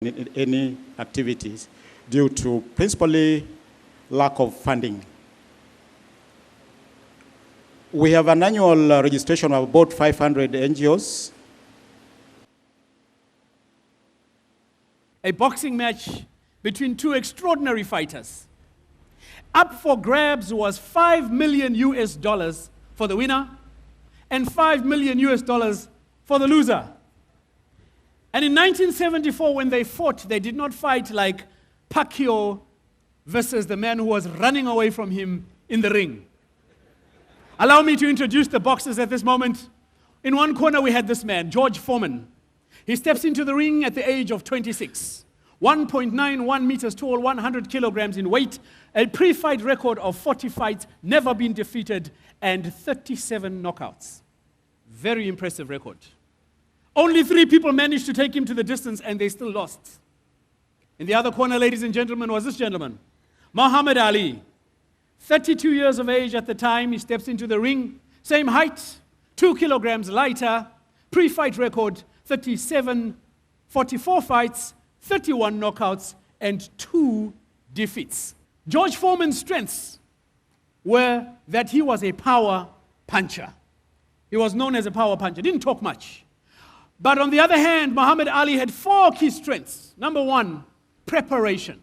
in any activities due to principally lack of funding. We have an annual registration of about 500 NGOs. A boxing match between two extraordinary fighters. Up for grabs was $5 million for the winner and $5 million for the loser. And in 1974, when they fought, they did not fight like Pacquiao versus the man who was running away from him in the ring. Allow me to introduce the boxers at this moment. In one corner, we had this man, George Foreman. He steps into the ring at the age of 26. 1.91 meters tall, 100 kilograms in weight, a pre-fight record of 40 fights, never been defeated, and 37 knockouts. Very impressive record. Only 3 people managed to take him to the distance, and they still lost. In the other corner, ladies and gentlemen, was this gentleman, Muhammad Ali. 32 years of age at the time, he steps into the ring, same height, 2 kilograms lighter, pre-fight record, 37, 44 fights, 31 knockouts, and 2 defeats. George Foreman's strengths were that he was a power puncher. He was known as a power puncher, didn't talk much. But on the other hand, Muhammad Ali had 4 key strengths. Number 1, preparation.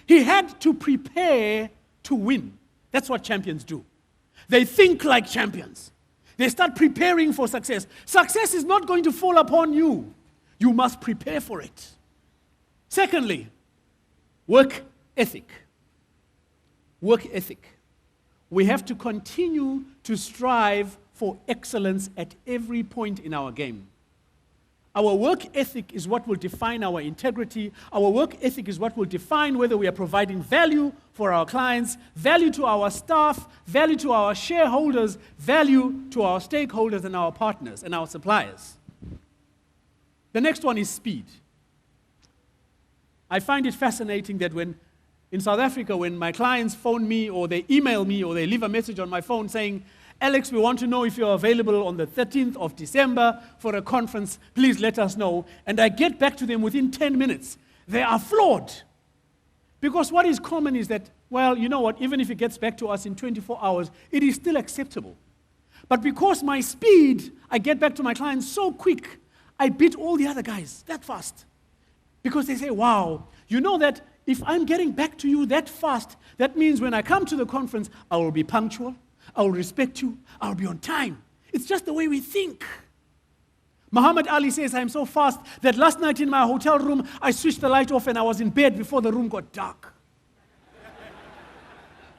He had to prepare to win. That's what champions do. They think like champions. They start preparing for success. Success is not going to fall upon you. You must prepare for it. Secondly, work ethic. Work ethic. We have to continue to strive for excellence at every point in our game. Our work ethic is what will define our integrity. Our work ethic is what will define whether we are providing value for our clients, value to our staff, value to our shareholders, value to our stakeholders and our partners and our suppliers. The next one is speed. I find it fascinating that in South Africa, when my clients phone me or they email me or they leave a message on my phone saying, Alex, we want to know if you're available on the 13th of December for a conference. Please let us know. And I get back to them within 10 minutes. They are flawed. Because what is common is that, well, you know what, even if it gets back to us in 24 hours, it is still acceptable. But because my speed, I get back to my clients so quick, I beat all the other guys that fast. Because they say, wow, you know that if I'm getting back to you that fast, that means when I come to the conference, I will be punctual. I will respect you. I will be on time. It's just the way we think. Muhammad Ali says, I'm so fast that last night in my hotel room, I switched the light off and I was in bed before the room got dark.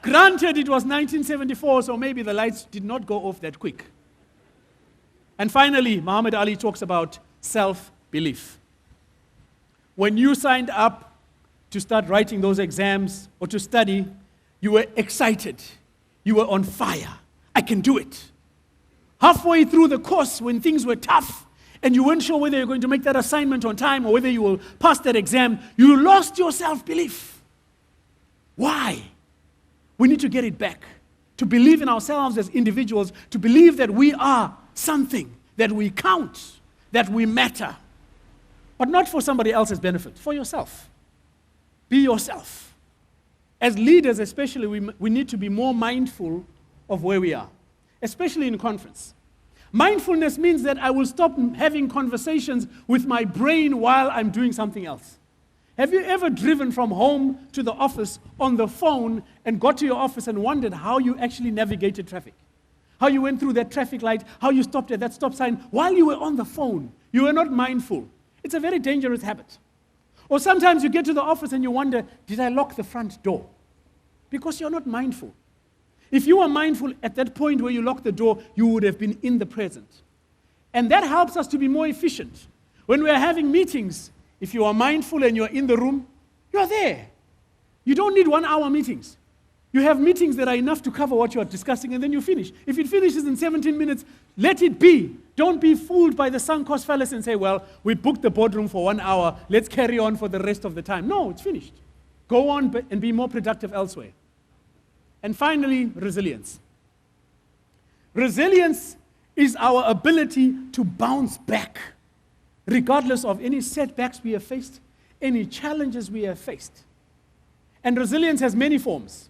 Granted, it was 1974, so maybe the lights did not go off that quick. And finally, Muhammad Ali talks about self-belief. When you signed up to start writing those exams or to study, you were excited. You were on fire. I can do it. Halfway through the course, when things were tough, and you weren't sure whether you're going to make that assignment on time or whether you will pass that exam, you lost your self-belief. Why? We need to get it back. To believe in ourselves as individuals, to believe that we are something, that we count, that we matter. But not for somebody else's benefit, for yourself. Be yourself. As leaders especially, we need to be more mindful of where we are, especially in conference. Mindfulness means that I will stop having conversations with my brain while I'm doing something else. Have you ever driven from home to the office on the phone and got to your office and wondered how you actually navigated traffic? How you went through that traffic light, how you stopped at that stop sign while you were on the phone? You were not mindful. It's a very dangerous habit. Or sometimes you get to the office and you wonder, did I lock the front door? Because you're not mindful. If you were mindful at that point where you locked the door, you would have been in the present. And that helps us to be more efficient. When we are having meetings, if you are mindful and you're in the room, you're there. You don't need 1-hour meetings. You have meetings that are enough to cover what you are discussing and then you finish. If it finishes in 17 minutes, let it be. Don't be fooled by the sunk cost fallacy and say, well, we booked the boardroom for 1 hour. Let's carry on for the rest of the time. No, it's finished. Go on and be more productive elsewhere. And finally, resilience. Resilience is our ability to bounce back, regardless of any setbacks we have faced, any challenges we have faced. And resilience has many forms.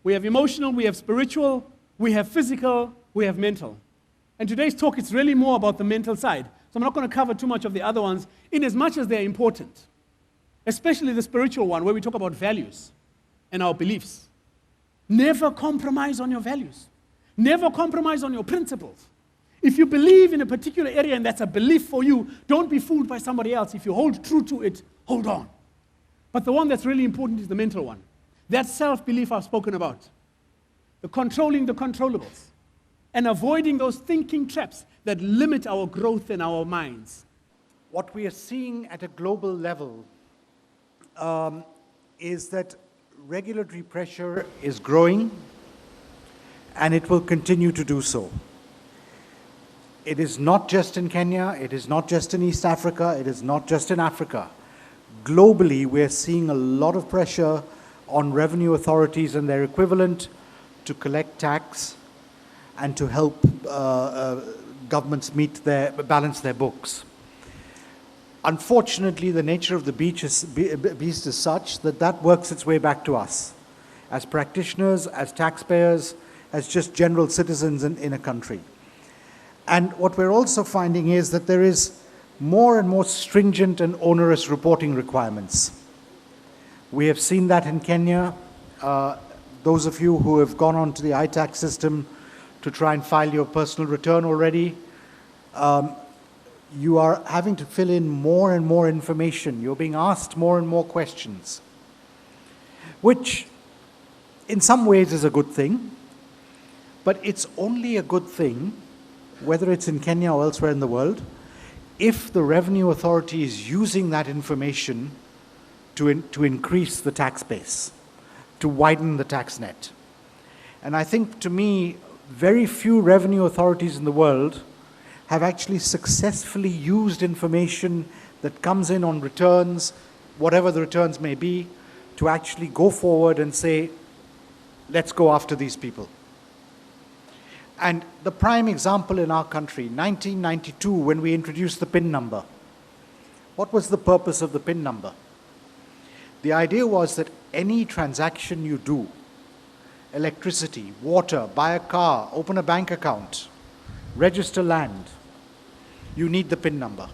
We have emotional, we have spiritual, we have physical, we have mental. And today's talk is really more about the mental side. So I'm not going to cover too much of the other ones, in as much as they're important. Especially the spiritual one, where we talk about values and our beliefs. Never compromise on your values. Never compromise on your principles. If you believe in a particular area and that's a belief for you, don't be fooled by somebody else. If you hold true to it, hold on. But the one that's really important is the mental one. That self-belief I've spoken about. The controlling the controllables. And avoiding those thinking traps that limit our growth in our minds. What we are seeing at a global level is that regulatory pressure is growing, and it will continue to do so. It is not just in Kenya, it is not just in East Africa, it is not just in Africa. Globally, we're seeing a lot of pressure on revenue authorities and their equivalent to collect tax and to help governments balance their books. Unfortunately, the nature of the beast is such that that works its way back to us, as practitioners, as taxpayers, as just general citizens in a country. And what we're also finding is that there is more and more stringent and onerous reporting requirements. We have seen that in Kenya. Those of you who have gone on to the ICPAK system to try and file your personal return already, you are having to fill in more and more information. You're being asked more and more questions, which in some ways is a good thing, but it's only a good thing, whether it's in Kenya or elsewhere in the world, if the revenue authority is using that information to increase the tax base, to widen the tax net. And I think, to me, very few revenue authorities in the world have actually successfully used information that comes in on returns, whatever the returns may be, to actually go forward and say, let's go after these people. And the prime example in our country, 1992, when we introduced the PIN number. What was the purpose of the PIN number? The idea was that any transaction you do, electricity, water, buy a car, open a bank account, register land, you need the PIN number.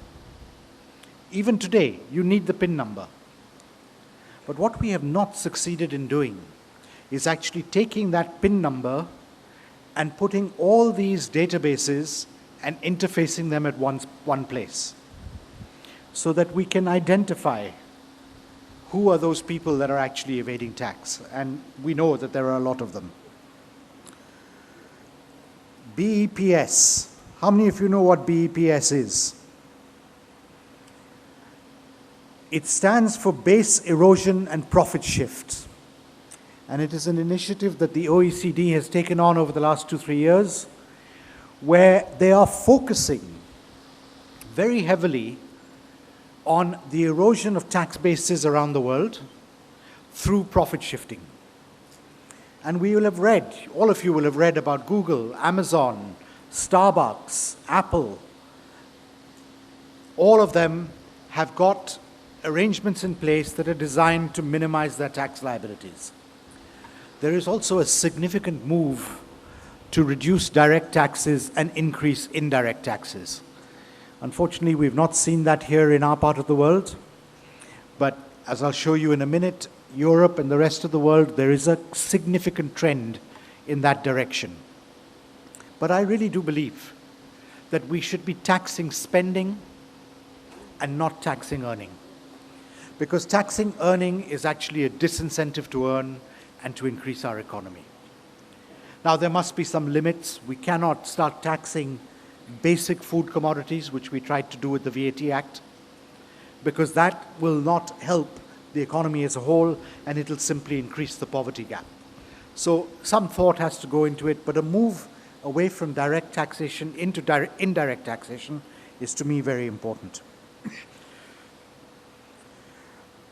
Even today, you need the PIN number. But what we have not succeeded in doing is actually taking that PIN number and putting all these databases and interfacing them at one place, so that we can identify who are those people that are actually evading tax. And we know that there are a lot of them. BEPS. How many of you know what BEPS is? It stands for Base Erosion and Profit Shift. And it is an initiative that the OECD has taken on over the last 2-3 years, where they are focusing very heavily on the erosion of tax bases around the world through profit shifting. And we will have read, all of you will have read about Google, Amazon, Starbucks, Apple. All of them have got arrangements in place that are designed to minimize their tax liabilities. There is also a significant move to reduce direct taxes and increase indirect taxes. Unfortunately, we've not seen that here in our part of the world, but as I'll show you in a minute, Europe and the rest of the world, there is a significant trend in that direction. But I really do believe that we should be taxing spending and not taxing earning. Because taxing earning is actually a disincentive to earn and to increase our economy. Now, there must be some limits. We cannot start taxing basic food commodities, which we tried to do with the VAT Act, because that will not help the economy as a whole, and it'll simply increase the poverty gap. So some thought has to go into it, but a move away from direct taxation into indirect taxation is, to me, very important.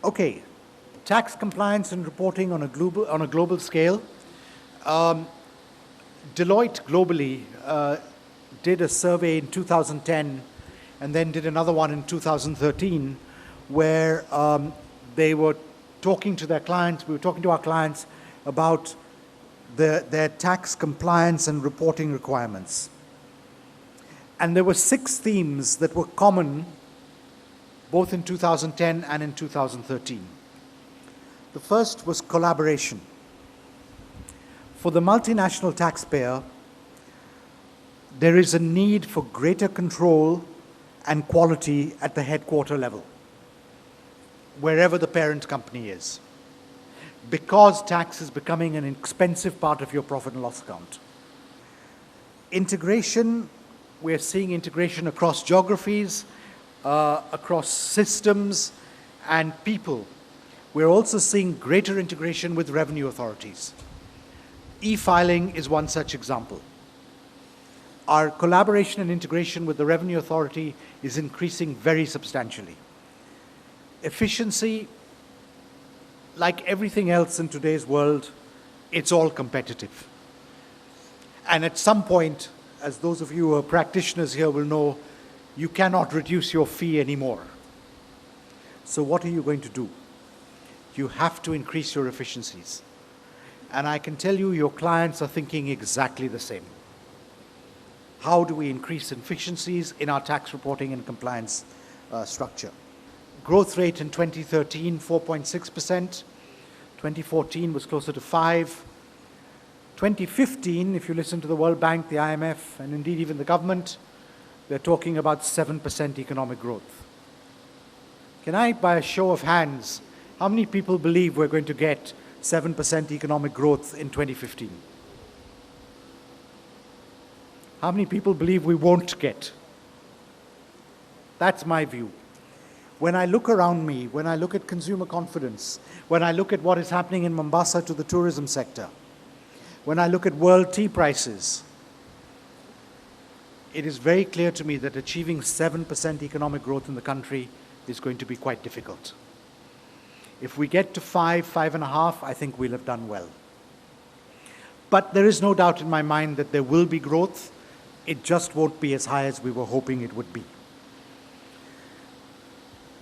Okay, tax compliance and reporting on a global scale. Deloitte globally did a survey in 2010 and then did another one in 2013, where they were talking to their clients, we were talking to our clients about their tax compliance and reporting requirements. And there were 6 themes that were common both in 2010 and in 2013. The first was collaboration. For the multinational taxpayer, there is a need for greater control and quality at the headquarter level, wherever the parent company is, because tax is becoming an expensive part of your profit and loss account. Integration, we're seeing integration across geographies, across systems and people. We're also seeing greater integration with revenue authorities. E-filing is one such example. Our collaboration and integration with the revenue authority is increasing very substantially. Efficiency, like everything else in today's world, it's all competitive. And at some point, as those of you who are practitioners here will know, you cannot reduce your fee anymore. So what are you going to do? You have to increase your efficiencies. And I can tell you, your clients are thinking exactly the same. How do we increase efficiencies in our tax reporting and compliance structure? Growth rate in 2013, 4.6%. 2014 was closer to 5%. 2015, if you listen to the World Bank, the IMF, and indeed even the government, they're talking about 7% economic growth. Can I, by a show of hands, how many people believe we're going to get 7% economic growth in 2015? How many people believe we won't get? That's my view. When I look around me, when I look at consumer confidence, when I look at what is happening in Mombasa to the tourism sector, when I look at world tea prices, it is very clear to me that achieving 7% economic growth in the country is going to be quite difficult. If we get to 5.5%, I think we'll have done well. But there is no doubt in my mind that there will be growth. It just won't be as high as we were hoping it would be.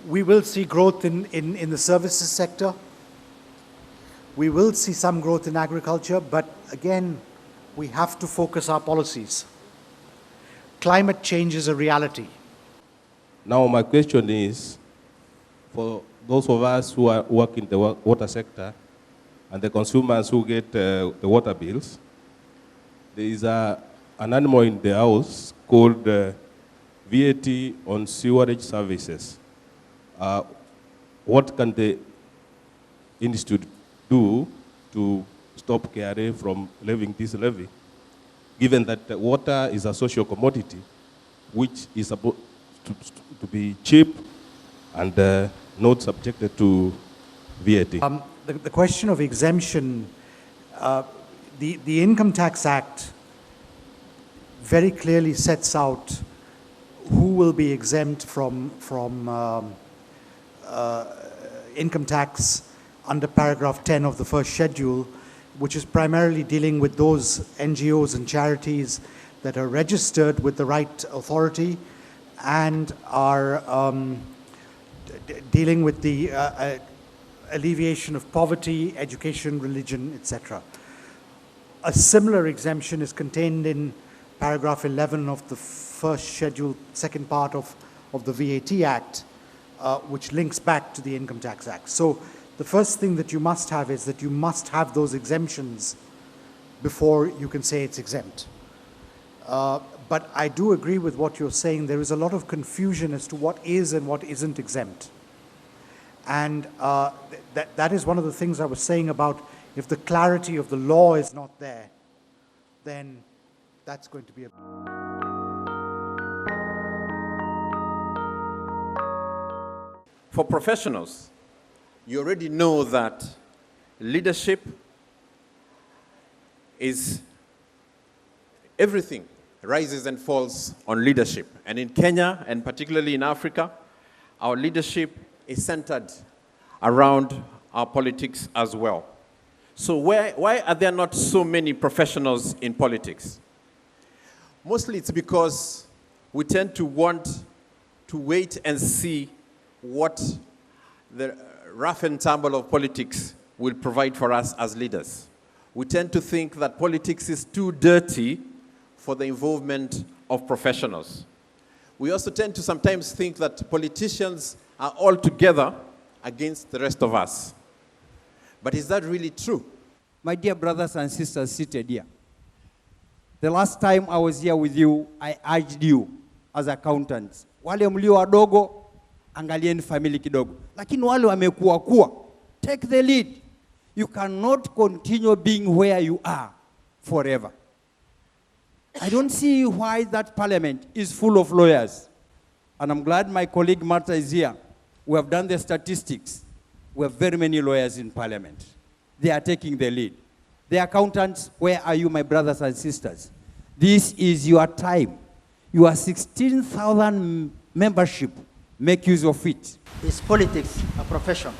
We will see growth in the services sector. We will see some growth in agriculture, but again, we have to focus our policies. Climate change is a reality. Now my question is, for those of us who work in the water sector and the consumers who get the water bills, there is an animal in the house called VAT on sewerage services. What can the institute do to stop KRA from levying this levy, given that water is a social commodity which is supposed to be cheap and not subjected to VAT? The question of exemption, the Income Tax Act very clearly sets out who will be exempt from income tax under paragraph 10 of the first schedule, which is primarily dealing with those NGOs and charities that are registered with the right authority and are dealing with the alleviation of poverty, education, religion, etc. A similar exemption is contained in paragraph 11 of the first schedule, second part of the VAT Act, which links back to the Income Tax Act. So the first thing that you must have is that you must have those exemptions before you can say it's exempt. But I do agree with what you're saying. There is a lot of confusion as to what is and what isn't exempt. And that is one of the things I was saying about if the clarity of the law is not there, then that's going to be a... For professionals, you already know that leadership is everything rises and falls on leadership. And in Kenya, and particularly in Africa, our leadership is centered around our politics as well. So why are there not so many professionals in politics? Mostly it's because we tend to want to wait and see what the rough and tumble of politics will provide for us as leaders. We tend to think that politics is too dirty for the involvement of professionals. We also tend to sometimes think that politicians are all together against the rest of us. But is that really true? My dear brothers and sisters seated here, the last time I was here with you, I urged you as accountants, wale mlio wadogo, angalieni family kidogo. Lakini wale wamekuwa, take the lead. You cannot continue being where you are forever. I don't see why that parliament is full of lawyers. And I'm glad my colleague Martha is here. We have done the statistics. We have very many lawyers in parliament. They are taking the lead. The accountants, where are you, my brothers and sisters? This is your time. Your 16,000 membership, make use of it. Is politics a profession?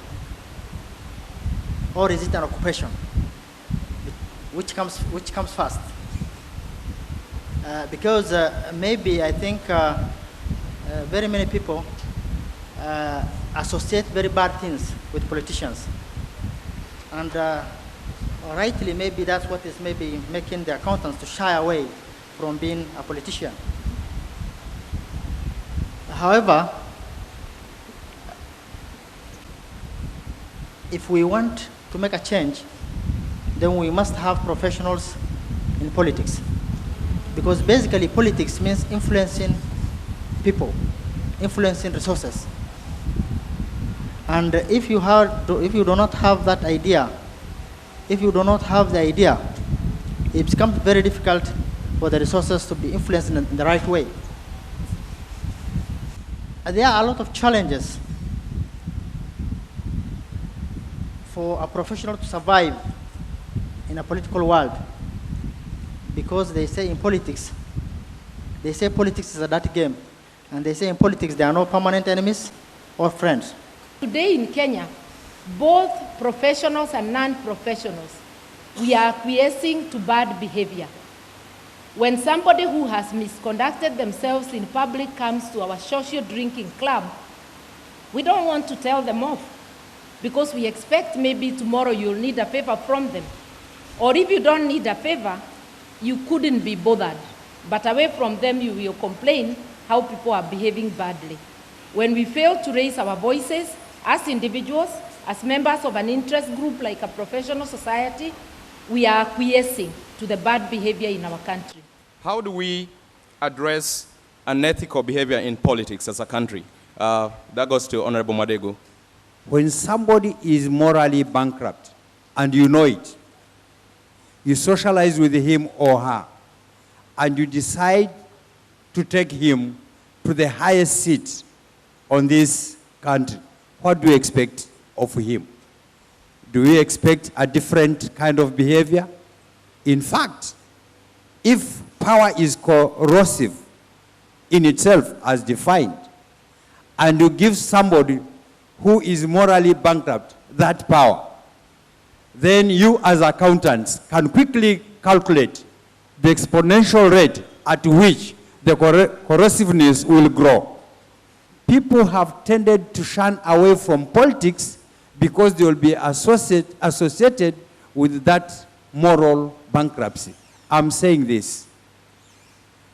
Or is it an occupation? Which comes first? Because maybe I think very many people associate very bad things with politicians. And rightly, maybe that's what is maybe making the accountants to shy away from being a politician. However, if we want to make a change, then we must have professionals in politics. Because basically politics means influencing people, influencing resources. And if you do not have that idea, if you do not have the idea, it becomes very difficult for the resources to be influenced in the right way. And there are a lot of challenges for a professional to survive in a political world, because they say in politics, politics is a dirty game, and they say in politics there are no permanent enemies or friends. Today in Kenya, both professionals and non-professionals, we are acquiescing to bad behavior. When somebody who has misconducted themselves in public comes to our social drinking club, we don't want to tell them off, because we expect maybe tomorrow you'll need a favor from them. Or if you don't need a favor, you couldn't be bothered. But away from them, you will complain how people are behaving badly. When we fail to raise our voices as individuals, as members of an interest group like a professional society, we are acquiescing to the bad behavior in our country. How do we address unethical behavior in politics as a country? That goes to Honorable Madego. When somebody is morally bankrupt, and you know it, you socialize with him or her, and you decide to take him to the highest seat on this country, what do you expect of him? Do you expect a different kind of behavior? In fact, if power is corrosive in itself as defined, and you give somebody who is morally bankrupt that power, then you as accountants can quickly calculate the exponential rate at which the corrosiveness will grow. People have tended to shun away from politics because they will be associated with that moral bankruptcy. I'm saying this.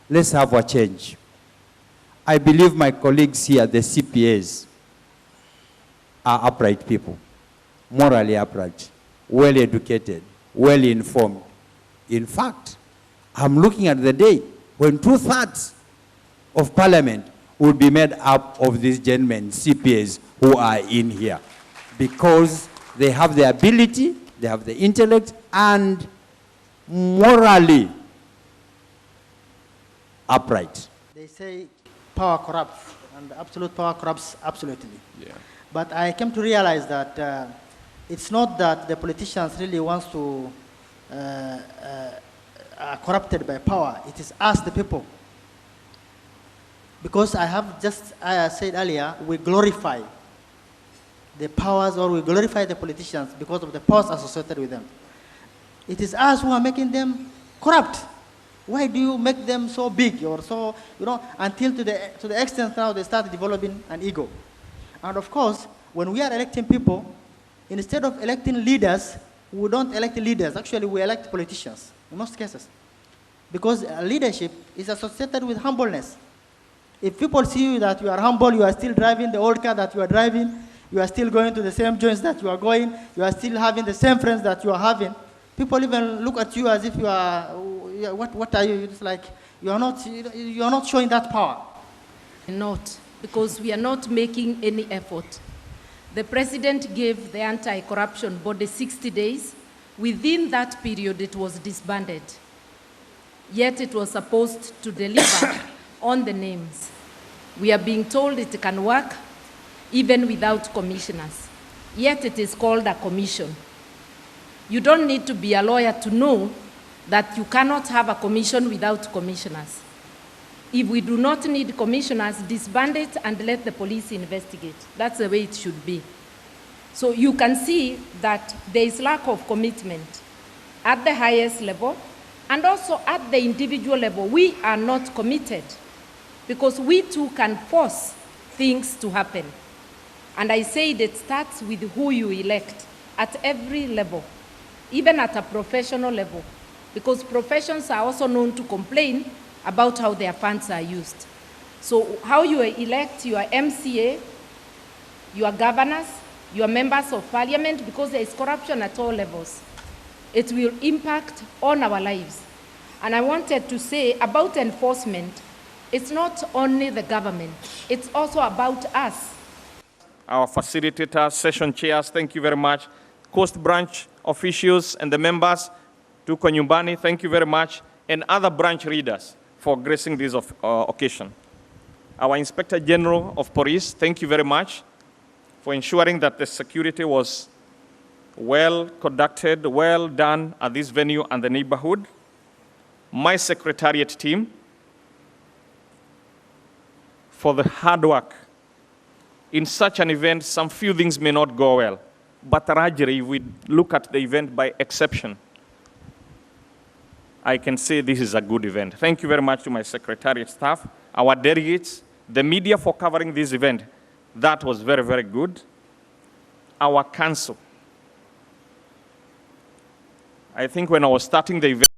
Let's have a change. I believe my colleagues here, the CPAs, are upright people, morally upright, well educated, well informed. In fact, I'm looking at the day when 2/3 of parliament will be made up of these gentlemen, CPAs, who are in here, because they have the ability, they have the intellect, and morally upright. They say power corrupts, and absolute power corrupts absolutely. Yeah. But I came to realize that it's not that the politicians really want to are corrupted by power. It is us, the people. Because I have just said earlier, we glorify the powers, or we glorify the politicians because of the powers associated with them. It is us who are making them corrupt. Why do you make them so big or so, until to the extent now they start developing an ego? And of course, when we are electing people, instead of electing leaders, we don't elect leaders. Actually, we elect politicians in most cases. Because leadership is associated with humbleness. If people see you that you are humble, you are still driving the old car that you are driving, you are still going to the same joints that you are going, you are still having the same friends that you are having, people even look at you as if you are, what are you? It's like you are not showing that power. Not, because we are not making any effort. The president gave the anti-corruption body 60 days. Within that period, it was disbanded. Yet it was supposed to deliver on the names. We are being told it can work even without commissioners. Yet it is called a commission. You don't need to be a lawyer to know that you cannot have a commission without commissioners. If we do not need commissioners, disband it and let the police investigate. That's the way it should be. So you can see that there is lack of commitment at the highest level and also at the individual level. We are not committed because we too can force things to happen. And I say it starts with who you elect at every level, even at a professional level, because professions are also known to complain about how their funds are used. So how you elect your MCA, your governors, your members of parliament, because there is corruption at all levels, it will impact on our lives. And I wanted to say about enforcement, it's not only the government, it's also about us. Our facilitators, session chairs, thank you very much. Coast branch officials and the members, Tuko Nyumbani, thank you very much, and other branch leaders for gracing this occasion. Our Inspector General of Police, thank you very much for ensuring that the security was well conducted, well done at this venue and the neighborhood. My secretariat team for the hard work. In such an event, some few things may not go well, but largely we look at the event by exception. I can say this is a good event. Thank you very much to my secretariat staff, our delegates, the media for covering this event. That was very, very good. Our council. I think when I was starting the event,